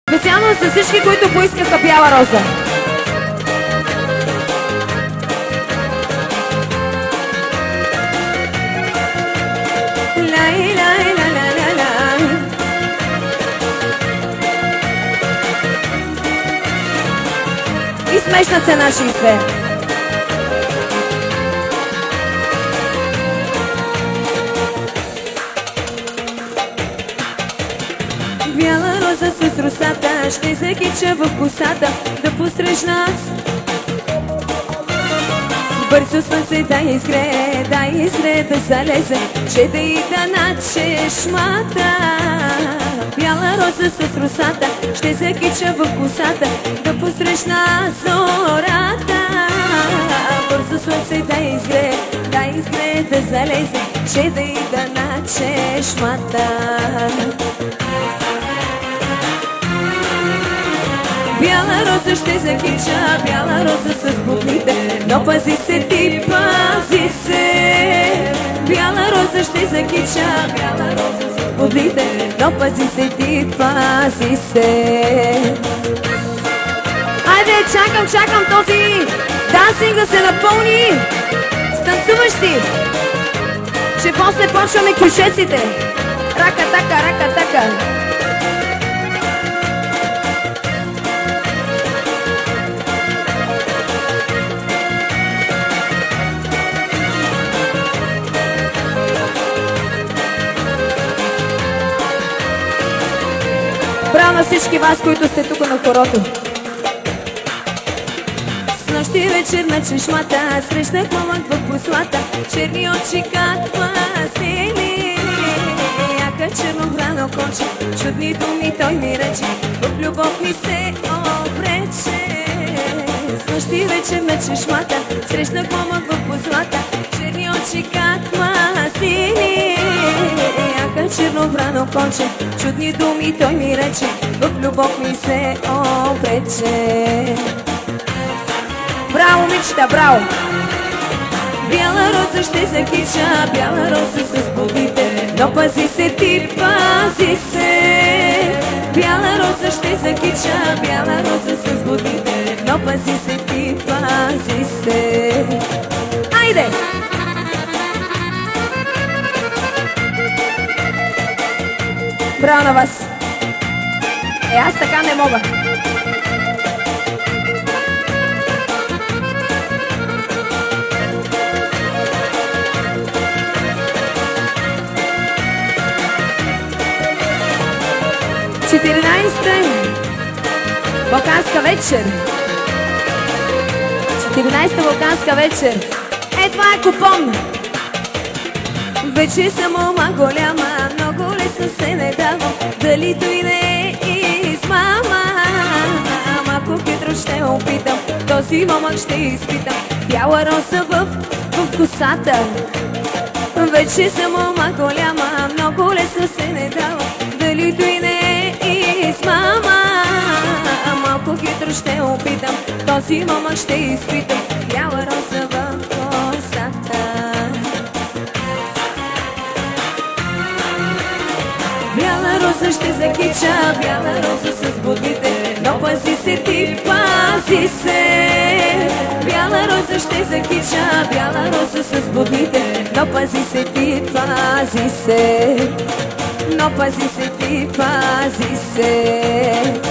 Специално за всички, които поискаха бяла роза. И смешна цена 60. Бяла роза с русата ще закича в косата да посрещ нас. Бързо слънце да изгре, да залезе, че да ида над чешмата. Бяла роза с русата ще закича в косата да посрещна зората. Бързо слънце да изгре, да залезе, че да ида над чешмата. Бяла роза ще закича, бяла роза с бутните, но пази се ти, пази се. Бяла роза ще закича, бяла роза с бутните, но пази се ти, пази се. Айде, чакам този дансинг да се напълни с танцуващи, че после почваме кюшеците. Рака-така. Браво на всички вас, които сте тук на хорото. С нощи вечер на чешмата срещнах момък в послата, черни очи как пастели, яка чернобрано конче, чудни думи той ми рече, в любов ми се обрече. С нощи вечер на чешмата срещнах момък в послата, черни очи как пастели, яка чернобрано конче, чудни думи той ми рече, в любов ми се обрече. Браво, момичета, браво! Бяла роза ще закича, бяла роза с бобите, но пази се ти, пази се. Бяла роза ще закича, бяла роза с бобите, но пази се ти, пази се. Айде! Браво на вас! Аз така не мога. Балканска вечер. 14-та Балканска вечер. Това е купон. Вече съм мома голяма, много лесно се не давам, дали той не е измама. Малко хитро ще опитам, този момък ще изпитам, бяла роза в косата. Вече съм мома голяма, много лесно се не давам, дали той не е измама. Малко хитро ще опитам, този момък ще изпитам, бяла роза в косата. Бяла роза ще закича, бяла роза с будните, но пази се ти, пази се. Бяла роза ще закича, бяла роза с будните, но пази се ти, пази се. Но пази се ти, пази се.